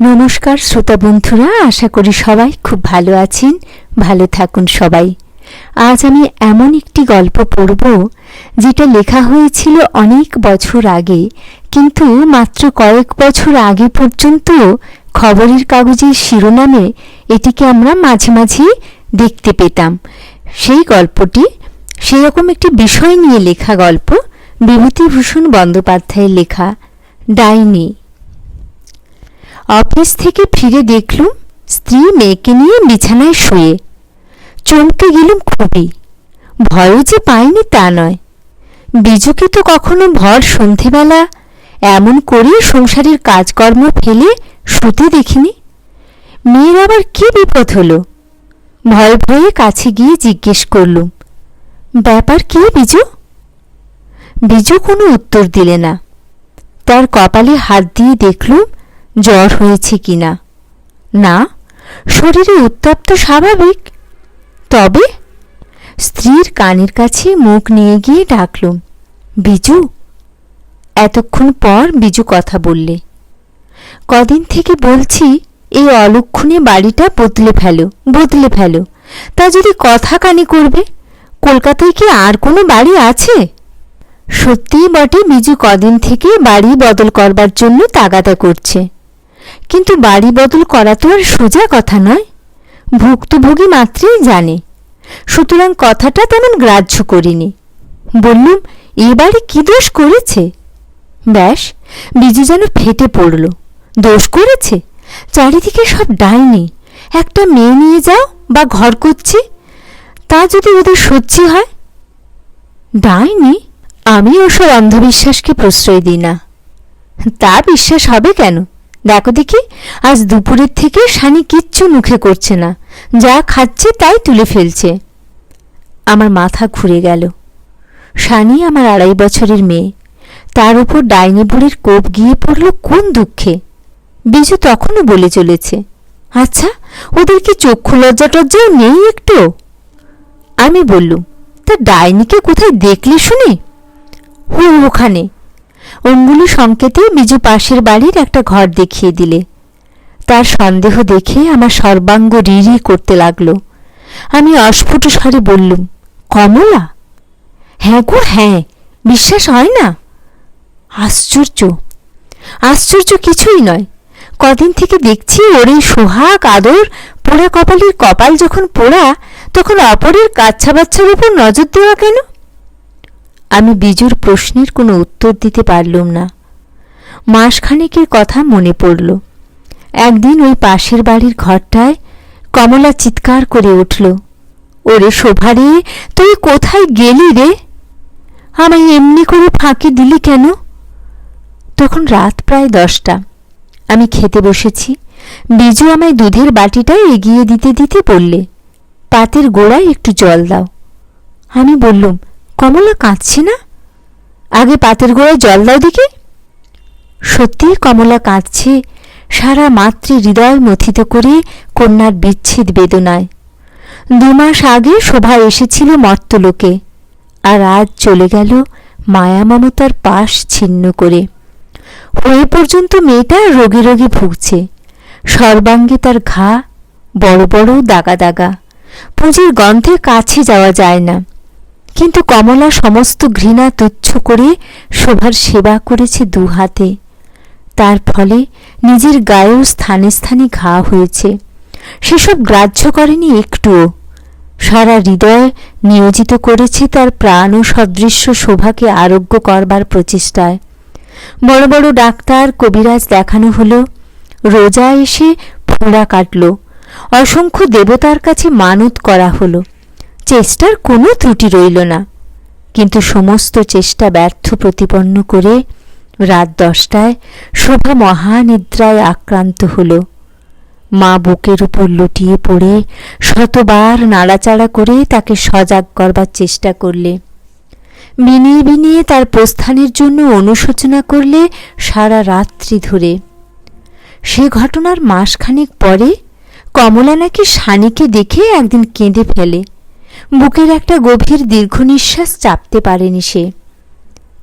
নমস্কার শ্রোতা বন্ধুরা, আশা করি সবাই খুব ভালো আছেন। ভালো থাকুন সবাই। আজ আমি এমন একটি গল্প পড়ব যেটা লেখা হয়েছিল অনেক বছর আগে, কিন্তু মাত্র কয়েক বছর আগে পর্যন্ত খবরের কাগজের শিরোনামে এটিকে আমরা মাঝে মাঝে দেখতে পেতাম। সেই গল্পটি সেরকম একটি বিষয় নিয়ে লেখা গল্প, বিভূতিভূষণ বন্দ্যোপাধ্যায়ের লেখা ডাইনি। অফিস থেকে ফিরে দেখলুম স্ত্রী মেয়েকে নিয়ে বিছানায় শুয়ে। চমকে গেলুম খুবই। ভয়ও যে পাইনি তা নয়। বিজুকে তো কখনো ভর সন্ধেবেলা এমন করে সংসারের কাজকর্ম ফেলে শুতে দেখিনি। মেয়ের আবার কি বিপদ হলো? ভয়ে ভয়ে কাছে গিয়ে জিজ্ঞেস করলুম, ব্যাপার কি বিজু? বিজু কোনো উত্তর দিলে না। তার কপালে হাত দিয়ে দেখলুম জ্বর হয়েছে কিনা। না, শরীরে উত্তাপ তো স্বাভাবিক। তবে স্ত্রীর কানের কাছে মুখ নিয়ে গিয়ে ডাকলুম, বিজু। এতক্ষণ পর বিজু কথা বললে, কদিন থেকে বলছি এই অলক্ষণে বাড়িটা বদলে ফেলো। তা যদি কথা কানে করবে, কলকাতায় কি আর কোনো বাড়ি আছে? সত্যিই বটে, বিজু কদিন থেকে বাড়ি বদল করবার জন্য তাগাদা করছে। কিন্তু বাড়ি বদল করা তো আর সোজা কথা নয়। ভুক্তভোগী মাত্রই জানে। সুতরাং কথাটা তেমন গ্রাহ্য করিনি। বললুম, এ বাড়ি কি দোষ করেছে? ব্যাস, বিজু যেন ফেটে পড়ল। দোষ করেছে? চারিদিকে সব ডাইনি। একটা মেয়ে নিয়ে যাও বা ঘর করছি, তা যদি ওদের সহ্য হয়। ডাইনি? আমি ওসব অন্ধবিশ্বাসকে প্রশ্রয় দিই না। তা বিশ্বাস হবে কেন? দেখো দেখি, আজ দুপুরের থেকে শানি কিচ্ছু মুখে করছে না, যা খাচ্ছে তাই তুলে ফেলছে। আমার মাথা ঘুরে গেল। শানি আমার 2.5 বছরের মেয়ে, তার উপর ডাইনি বুড়ির কোপ গিয়ে পড়ল কোন দুঃখে। বিজু তখনও বলে চলেছে, আচ্ছা, ওদের কি চক্ষু লজ্জা টজ্জাও নেই একটু? আমি বললুম, তা ডাইনিকে কোথায় দেখলে শুনি? ওখানে। অঙ্গুলি সংকেতে বিজু পাশের বাড়ির একটা ঘর দেখিয়ে দিলে। তার সন্দেহ দেখে আমার সর্বাঙ্গ রিরি করতে লাগলো। আমি অস্ফুট স্বরে বললুম, কমলা? হ্যাঁ গো হ্যাঁ, বিশ্বাস হয় না? আশ্চর্য কিছুই নয়। কদিন থেকে দেখছি ওর এই সোহাগ আদর পোড়া কপালের কপাল যখন পোড়া, তখন অপরের কাচ্ছা বাচ্চার উপর নজর দেওয়া কেন? আমি বিজুর প্রশ্নের কোনো উত্তর দিতে পারলুম না। মাসখানেকের কথা মনে পড়ল। একদিন ওই পাশের বাড়ির ঘরটায় কমলা চিৎকার করে উঠল, ওরে শোভারে, তুই কোথায় গেলি রে? আমায় এমনি করে ফাঁকি দিলি কেন? তখন রাত প্রায় 10টা। আমি খেতে বসেছি। বিজু আমায় দুধের বাটিটা এগিয়ে দিতে দিতে বললে, পাতের গোড়ায় একটু জল দাও। আমি বললুম, কমলা কাঁদছে না? আগে পাতের গোড়ায় জল দাও দেখি। সত্যি কমলা কাঁদছে, সারা মাতৃ হৃদয় মথিত করে কন্যার বিচ্ছেদ বেদনায়। 2 মাস আগে শোভা এসেছিল মর্তলোকে, আর আজ চলে গেল মায়া মমতার পাশ ছিন্ন করে। হয়ে পর্যন্ত মেয়েটা রোগে রোগে ভুগছে। সর্বাঙ্গে তার ঘা, বড় বড় দাগা দাগা। পুঁজির গন্ধে কাছে যাওয়া যায় না। কিন্তু কমলা সমস্ত ঘৃণা তুচ্ছ করে শোভার সেবা করেছে 2 হাতে। তার ফলে নিজের গায়েও স্থানে স্থানে ঘা হয়েছে। সেসব গ্রাহ্য করেনি একটুও। সারা হৃদয় নিয়োজিত করেছে তার প্রাণ ও সদৃশ্য শোভাকে আরোগ্য করবার প্রচেষ্টায়। বড় বড় ডাক্তার কবিরাজ দেখানো হলো, রোজা এসে ফোঁড়া কাটল, অসংখ্য দেবতার কাছে মানত করা হলো। চেষ্টার কোনো ত্রুটি রইল না। কিন্তু সমস্ত চেষ্টা ব্যর্থ প্রতিপন্ন করে রাত 10টায় শোভা মহানিদ্রায় আক্রান্ত হল। মা বুকের উপর লুটিয়ে পড়ে শতবার নাড়াচাড়া করে তাকে সজাগ করবার চেষ্টা করলে। বিনিয়ে বিনিয়ে তার প্রস্থানের জন্য অনুশোচনা করলে সারা রাত্রি ধরে। সে ঘটনার মাসখানেক পরে কমলা নাকি শানিকে দেখে একদিন কেঁদে ফেলে। বুকের একটা গভীর দীর্ঘ নিঃশ্বাস চাপতে পারেনি সে।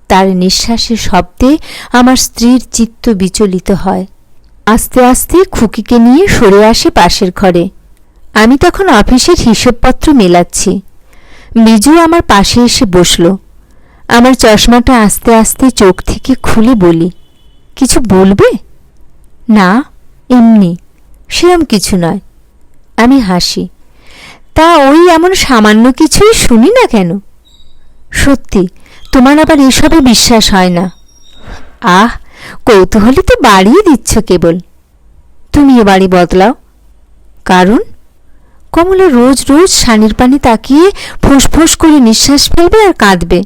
তার নিঃশ্বাসের শব্দে আমার স্ত্রীর চিত্ত বিচলিত হয়। আস্তে আস্তে খুকিকে নিয়ে সরে আসে পাশের ঘরে। আমি তখন অফিসের হিসেবপত্র মেলাচ্ছি। বিজু আমার পাশে এসে বসল। আমার চশমাটা আস্তে আস্তে চোখ থেকে খুলে বলি, কিছু বলবে? না, এমনি, সেরম কিছু নয়। আমি হাসি। তা ওই এমন সামান্য কিছুই শুনি না কেন? সত্যি, তোমার আবার এসবে বিশ্বাস হয় না? আহ, কৌতূহলী তো বাড়িয়ে দিচ্ছ কেবল। তুমিও বাড়ি বদলাও। কারণ? কমলা রোজ রোজ শানির পানি তাকিয়ে ফোঁস করে নিঃশ্বাস ফেলবে আর কাঁদবে।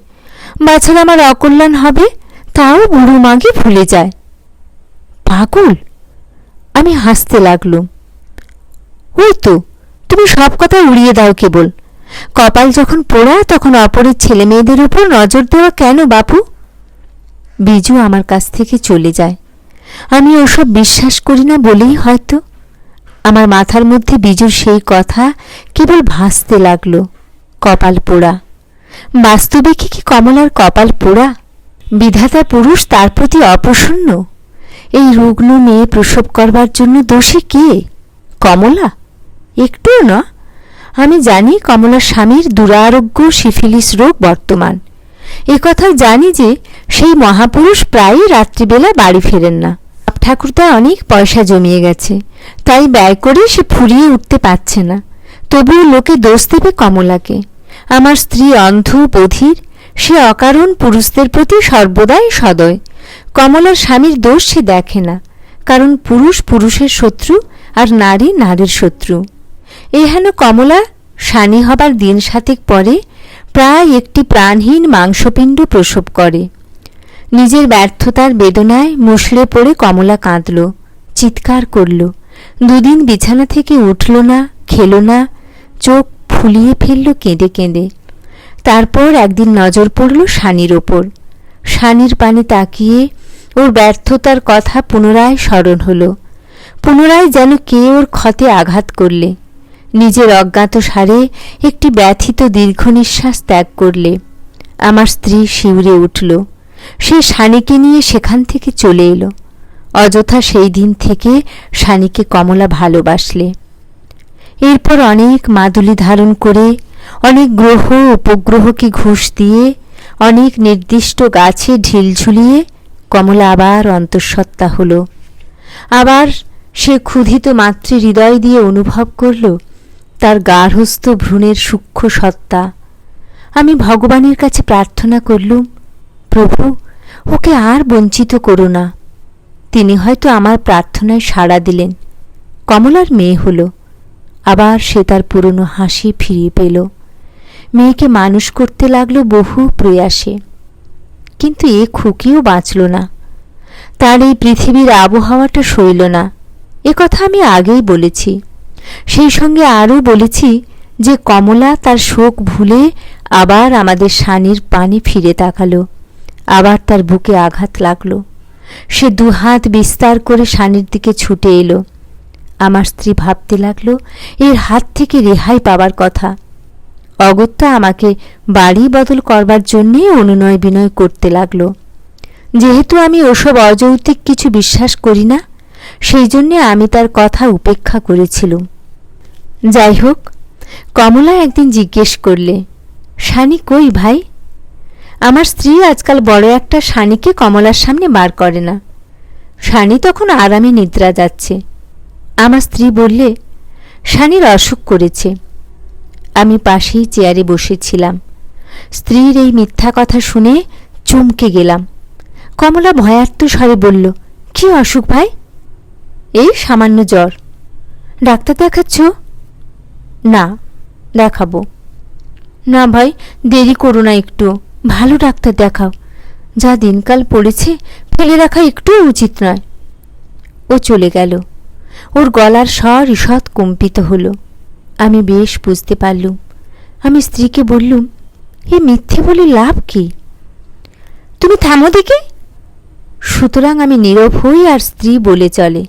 বাছার আমার অকল্যাণ হবে, তাও বুড়ো মাগে ভুলে যায়। পাগল? আমি হাসতে লাগলুম। ওই তো, তুমি সব কথা উড়িয়ে দাও কেবল। কপাল যখন পোড়া তখন অপরের ছেলে মেয়েদের উপর নজর দেওয়া কেন বাপু? বিজু আমার কাছ থেকে চলে যায়। আমি ওসব বিশ্বাস করি না বলেই হয়তো। আমার মাথার মধ্যে বিজুর সেই কথা কেবল ভাসতে লাগলো। কপাল পোড়া। বাস্তবে কি কমলার কপাল পোড়া? বিধাতা পুরুষ তার প্রতি অপ্রসন্ন? এই রুগ্ন মেয়ে প্রসব করবার জন্য দোষী কে? কমলা? একটুও না। আমি জানি কমলার স্বামীর দুরারোগ্য সিফিলিস রোগ বর্তমান। কথা জানি যে সেই মহাপুরুষ প্রায়ই রাত্রিবেলা বাড়ি ফেরেন না। ঠাকুরদা অনেক পয়সা জমিয়ে গেছে, তাই ব্যয় করে সে ফুরিয়ে উঠতে পারছে না। তবুও লোকে দোষ দেবে কমলাকে। আমার স্ত্রী অন্ধ বধির, সে অকারণ পুরুষদের প্রতি সর্বদাই সদয়। কমলার স্বামীর দোষ সে দেখে না, কারণ পুরুষ পুরুষের শত্রু আর নারী নারীর শত্রু। এহেন কমলা স্বামী হবার দিন সাতেক পরে প্রায় একটি প্রাণহীন মাংসপিণ্ড প্রসব করে। নিজের ব্যর্থতার বেদনায় মুষড়ে পড়ে কমলা কাঁদল, চিৎকার করল। দুদিন বিছানা থেকে উঠল না, খেল না, চোখ ফুলিয়ে ফেলল কেঁদে কেঁদে। তারপর একদিন নজর পড়ল শানির ওপর। শানির পানে তাকিয়ে ওর ব্যর্থতার কথা পুনরায় স্মরণ হল। পুনরায় যেন কে ওর ক্ষতে আঘাত করলে। নিজের অজ্ঞাত সারে একটি ব্যথিত দীর্ঘ নিঃশ্বাস ত্যাগ করলে। আমার স্ত্রী শিউরে উঠল। সে শানিকে নিয়ে সেখান থেকে চলে এলো। অযথা সেই দিন থেকে শানিকে কমলা ভালোবাসলে। এরপর অনেক মাদুলি ধারণ করে, অনেক গ্রহ উপগ্রহকে ঘুষ দিয়ে, অনেক নির্দিষ্ট গাছে ঢিল ঝুলিয়ে কমলা আবার অন্তঃসত্ত্বা হল। আবার সে ক্ষুধিত মাতৃ হৃদয় দিয়ে অনুভব করল তার গার্হস্থ ভ্রূণের সূক্ষ্ম সত্তা। আমি ভগবানের কাছে প্রার্থনা করলুম, প্রভু, ওকে আর বঞ্চিত করো না। তিনি হয়তো আমার প্রার্থনায় সাড়া দিলেন। কমলার মেয়ে হল। আবার সে তার পুরনো হাসি ফিরিয়ে পেল। মেয়েকে মানুষ করতে লাগলো বহু প্রয়াসে। কিন্তু এ খুকিও বাঁচল না। তার এই পৃথিবীর আবহাওয়াটা সইল না। কথা আমি আগেই বলেছি। সেই সঙ্গে আরও বলেছি যে কমলা তার শোক ভুলে আবার আমাদের শানির পানে ফিরে তাকালো। আবার তার বুকে আঘাত লাগল। সে দুহাত বিস্তার করে শানির দিকে ছুটে এলো। আমার স্ত্রী ভাবতে লাগলো এর হাত থেকে রেহাই পাবার কথা। অগত্যা আমাকে বাড়ি বদল করবার জন্যে অনুনয় বিনয় করতে লাগলো। যেহেতু আমি ওসব অযৌক্তিক কিছু বিশ্বাস করি না, সেই জন্যে আমি তার কথা উপেক্ষা করেছিলুম। যাই হোক, কমলা একদিন জিজ্ঞেস করলে, শানি কই ভাই? আমার স্ত্রী আজকাল বড় একটা শানিকে কমলার সামনে বার করে না। শানি তখন আরামে নিদ্রা যাচ্ছে। আমার স্ত্রী বললে, শানির অসুখ করেছে। আমি পাশেই চেয়ারে বসেছিলাম। স্ত্রীর এই মিথ্যা কথা শুনে চমকে গেলাম। কমলা ভয়ার্ত স্বরে বলল, কি অসুখ ভাই? এই সামান্য জ্বর। ডাক্তার দেখাচ্ছ? না, দেখাবো। না ভাই, দেরি করো না একটু, ভালো ডাক্তার দেখাও। যা দিনকাল পড়েছে ফেলে রাখা একটুও উচিত নয়। ও চলে গেল। ওর গলার স্বর ঈষৎ কম্পিত হল। আমি বেশ বুঝতে পারলুম। আমি স্ত্রীকে বললুম, এ মিথ্যে বলে লাভ কি? তুমি থামো দেখি। সুতরাং আমি নীরব হই আর স্ত্রী বলে চলে,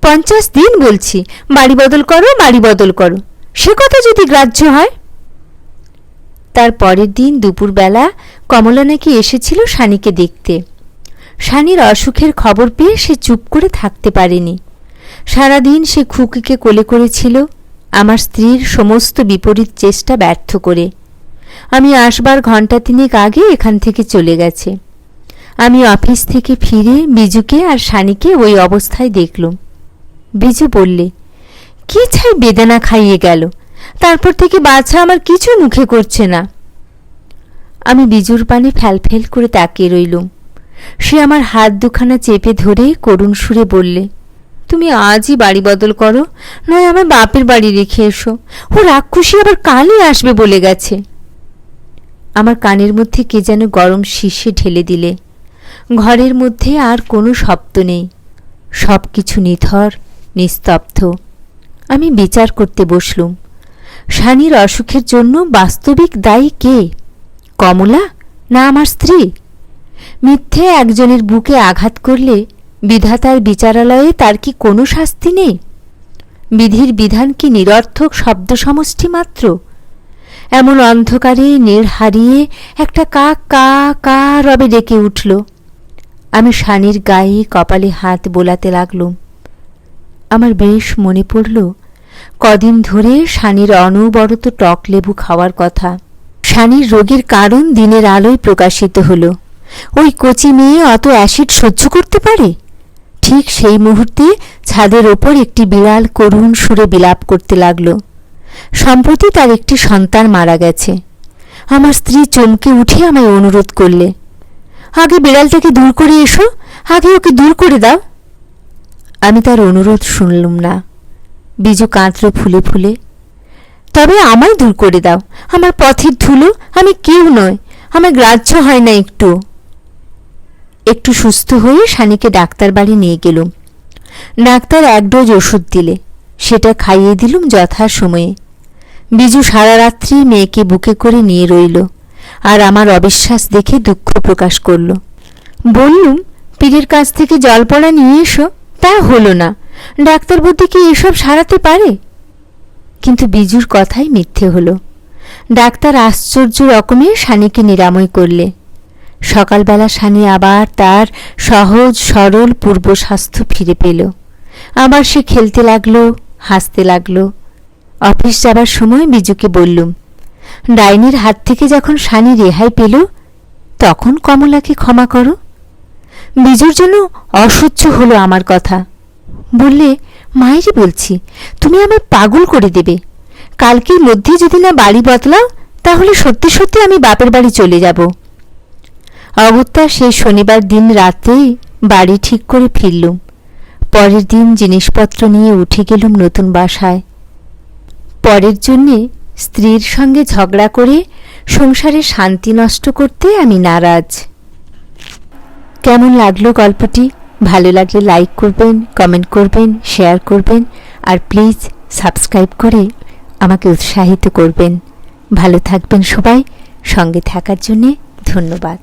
50 দিন বলছি বাড়ি বদল করো, বাড়ি বদল করো, সে কথা যদি গ্রাহ্য হয়। তার পরের দিন দুপুরবেলা কমলা নাকি এসেছিল শানিকে দেখতে। শানির অসুখের খবর পেয়ে সে চুপ করে থাকতে পারেনি। সারাদিন সে খুকিকে কোলে করেছিল, আমার স্ত্রীর সমস্ত বিপরীত চেষ্টা ব্যর্থ করে। আমি আসবার ঘণ্টা তিনেক আগে এখান থেকে চলে গেছে। আমি অফিস থেকে ফিরে বিজুকে আর শানিকে ওই অবস্থায় দেখলুম। বিজু বললে, কি ছাই বেদনা খাইয়ে গেল, তারপর থেকে বাছা আমার কিছু মুখে করছে না। আমি বিজুর পানে ফ্যালফেল করে তাকিয়ে রইলুম। সে আমার হাত দুখানা চেপে ধরে করুণ সুরে বললে, তুমি আজই বাড়ি বদল করো, নয় আমার বাপের বাড়ি রেখে এসো। ও রাক্ষসী আবার কালই আসবে বলে গেছে। আমার কানের মধ্যে কে যেন গরম শীষে ঢেলে দিলে। ঘরের মধ্যে আর কোনো শব্দ নেই, সব কিছু নিথর নিস্তব্ধ। আমি বিচার করতে বসলুম, শানির অসুখের জন্য বাস্তবিক দায়ী কে, কমলা না আমার স্ত্রী? মিথ্যে একজনের বুকে আঘাত করলে বিধাতার বিচারালয়ে তার কি কোনো শাস্তি নেই? বিধির বিধান কি নিরর্থক শব্দ সমষ্টি মাত্র? এমন অন্ধকারে নীড় হারিয়ে একটা কাক কা কা রবে ডেকে উঠল। আমি শানির গায়ে কপালে হাত বোলাতে লাগলুম। আমার বেশ মনে পড়ল কদিন ধরে শানির অনবরত টক লেবু খাওয়ার কথা। শানির রোগের কারণ দিনের আলোয় প্রকাশিত হল। ওই কচি মেয়ে অত অ্যাসিড সহ্য করতে পারে? ঠিক সেই মুহূর্তে ছাদের ওপর একটি বিড়াল করুণ সুরে বিলাপ করতে লাগল। সম্প্রতি তার একটি সন্তান মারা গেছে। আমার স্ত্রী চমকে উঠে আমায় অনুরোধ করলে, আগে বিড়ালটাকে দূর করে এসো, আগে ওকে দূর করে দাও। আমি তার অনুরোধ শুনলুম না। বিজু কাঁদল ফুলে ফুলে, তবে আমায় দূর করে দাও, আমার পথের ধুলো, আমি কেউ নয়, আমার গ্রাহ্য হয় না একটু। একটু সুস্থ হয়ে শানিকে ডাক্তার বাড়ি নিয়ে গেলুম। ডাক্তার 1 ডোজ ওষুধ দিলে, সেটা খাইয়ে দিলুম যথা সময়ে। বিজু সারা রাত্রি মেয়েকে বুকে করে নিয়ে রইল, আর আমার অবিশ্বাস দেখে দুঃখ প্রকাশ করল। বললুম, পীরের কাছ থেকে জলপড়া নিয়ে এসো, তা হলো না। ডাক্তার বুদ্ধি কি এসব সারাতে পারে? কিন্তু বিজুর কথাই মিথ্যে হলো। ডাক্তার আশ্চর্য রকমে শানিকে নিরাময় করলে। সকালবেলা শানি আবার তার সহজ সরল পূর্ব স্বাস্থ্য ফিরে পেল। আবার সে খেলতে লাগলো, হাসতে লাগলো। অফিস যাবার সময় বিজুকে বললুম, ডাইনির হাত থেকে যখন শানি রেহাই পেল, তখন কমলাকে ক্ষমা করো। বিজুর জন্য অসহ্য হলো আমার কথা। বললে, মায়েরই বলছি, তুমি আমায় পাগল করে দেবে। কালকের মধ্যে যদি না বাড়ি বদলাও, তাহলে সত্যি সত্যি আমি বাপের বাড়ি চলে যাব। অগত্যা সেই শনিবার দিন রাতেই বাড়ি ঠিক করে ফিরলুম। পরের দিন জিনিসপত্র নিয়ে উঠে গেলুম নতুন বাসায়। পরের জন্যে স্ত্রীর সঙ্গে ঝগড়া করে সংসারে শান্তি নষ্ট করতে আমি নারাজ। কেমন লাগলো গল্পটি? ভালো লাগলে লাইক করবেন, কমেন্ট করবেন, শেয়ার করবেন, আর প্লিজ সাবস্ক্রাইব করে আমাকে উৎসাহিত করবেন। ভালো থাকবেন সবাই। সঙ্গে থাকার জন্যে ধন্যবাদ।